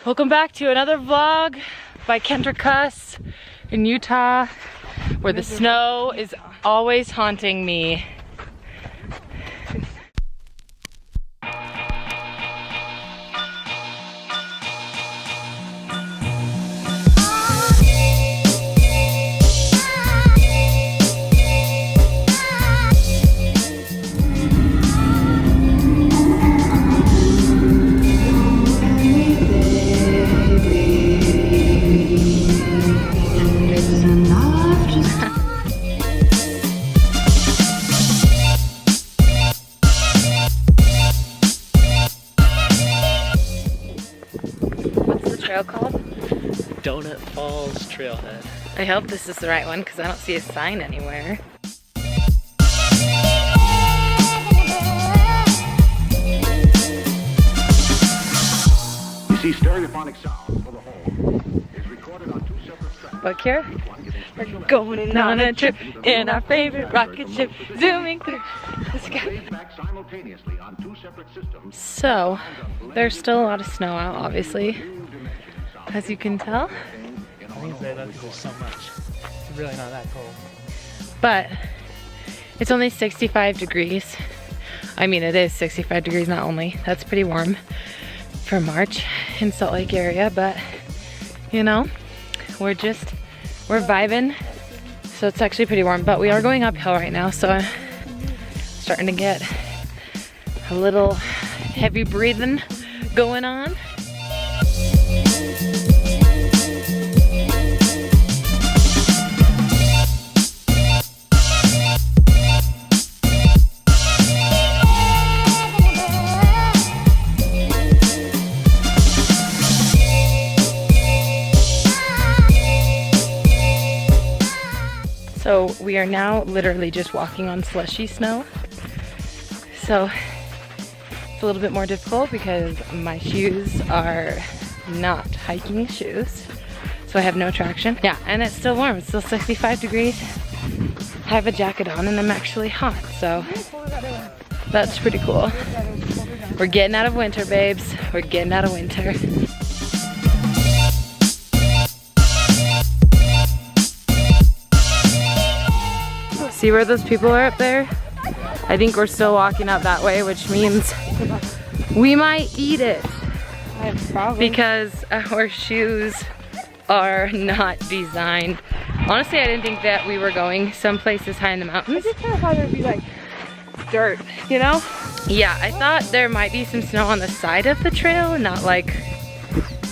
Welcome back to another vlog by KendraCus in Utah, where the snow is always haunting me. Trail called? Donut Falls Trailhead. I hope this is the right one because I don't see a sign anywhere. You see, stereophonic sound for the home is recorded on 2 separate tracks. But here, we're going on a trip in our favorite rocket ship, zooming through the sky. Simultaneously on 2 separate systems. So, there's still a lot of snow out, obviously, as you can tell. I think there's so much. It's really not that cold. But it's only 65 degrees. I mean, it is 65 degrees, not only. That's pretty warm for March in Salt Lake area, but you know, we're vibing. So it's actually pretty warm, but we are going uphill right now, so I'm starting to get a little heavy breathing going on. So we are now literally just walking on slushy snow. So it's a little bit more difficult because my shoes are not hiking shoes. So I have no traction. Yeah, and it's still warm. It's still 65 degrees. I have a jacket on and I'm actually hot, so that's pretty cool. We're getting out of winter, babes. We're getting out of winter. See where those people are up there? I think we're still walking up that way, which means we might eat it. Because our shoes are not designed. Honestly, I didn't think that we were going someplace this high in the mountains. I just kind of thought it would be like dirt, you know? Yeah, I thought there might be some snow on the side of the trail, not like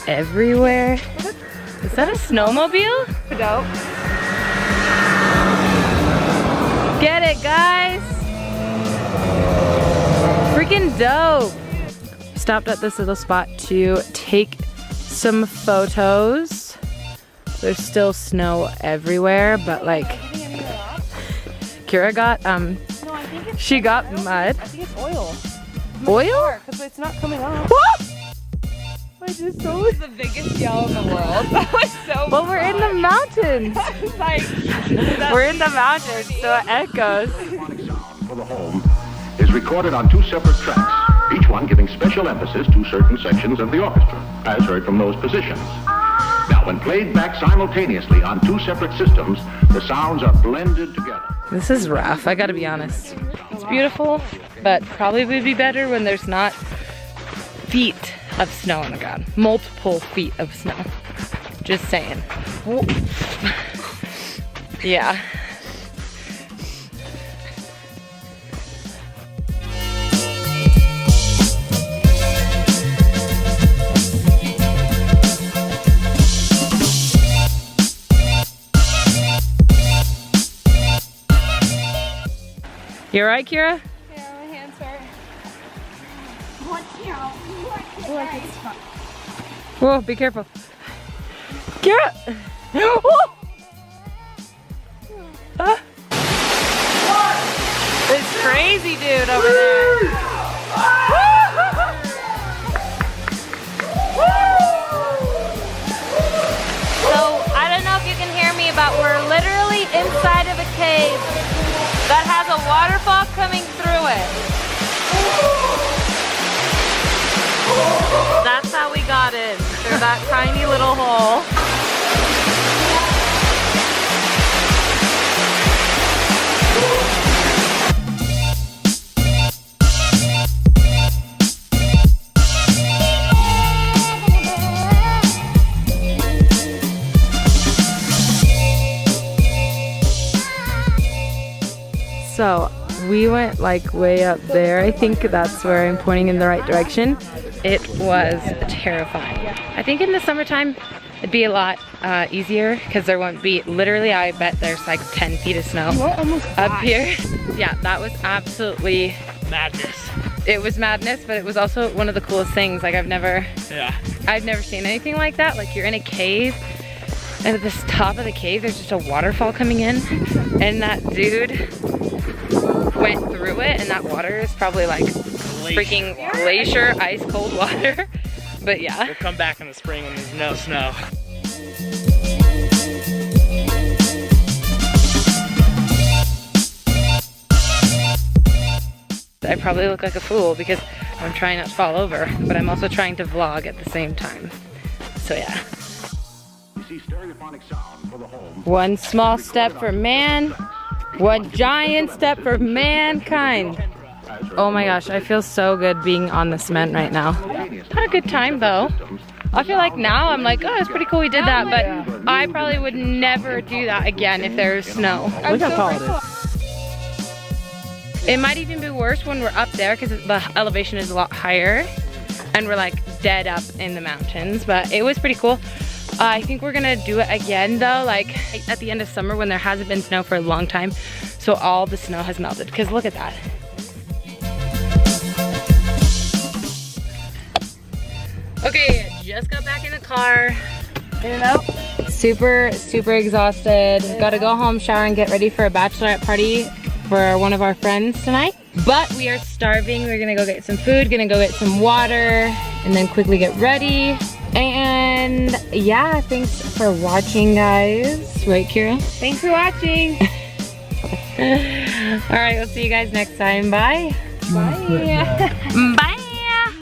everywhere. Is that a snowmobile? Dope. Get it, guys! Freaking dope! Stopped at this little spot to take some photos. There's still snow everywhere, but like Kira got she got mud. I think it's oil. Oil? Because it's not coming off. What? I just saw it was the biggest yell in the world. That was so Well, we're in the mountains. like, We're in the mountains, so it echoes. Stereophonic sound for the home is recorded on 2 separate tracks, each one giving special emphasis to certain sections of the orchestra, as heard from those positions. Now, when played back simultaneously on 2 separate systems, the sounds are blended together. This is rough, I gotta be honest. It's beautiful, but probably would be better when there's not feet of snow on the ground. Multiple feet of snow. Just saying. Yeah. You alright, Kira? yeah, my hands hurt. Whoa, be careful. Kira! Ah. This crazy dude over there. So, I don't know if you can hear me, but we're literally inside of a cave that has a waterfall coming through it. That's how we got in. that tiny little hole. So we went like way up there. I think that's where I'm pointing in the right direction. It was terrifying. I think in the summertime it'd be a lot easier because there won't be, literally I bet there's like 10 feet of snow up here. Yeah, that was absolutely Madness. It was madness, but it was also one of the coolest things. Like I've never seen anything like that. Like you're in a cave and at the top of the cave there's just a waterfall coming in and that dude went through it and that water is probably like freaking glacier ice cold water. But yeah. We'll come back in the spring when there's no snow. I probably look like a fool because I'm trying not to fall over, but I'm also trying to vlog at the same time. So yeah. One small step for man, one giant step for mankind. Oh my gosh, I feel so good being on the cement right now. Had a good time though. I feel like now I'm like, oh, it's pretty cool we did that, but I probably would never do that again if there was snow. Look how tall it is. It might even be worse when we're up there because the elevation is a lot higher and we're like dead up in the mountains, but it was pretty cool. I think we're gonna do it again though, like at the end of summer when there hasn't been snow for a long time. So all the snow has melted, because look at that. Okay, just got back in the car. You know? Super exhausted. Gotta go home, shower, and get ready for a bachelorette party for one of our friends tonight. But we are starving. We're gonna go get some food, gonna go get some water, and then quickly get ready. And yeah, thanks for watching, guys. Right, Kira? Thanks for watching. All right, we'll see you guys next time. Bye. Bye. Bye.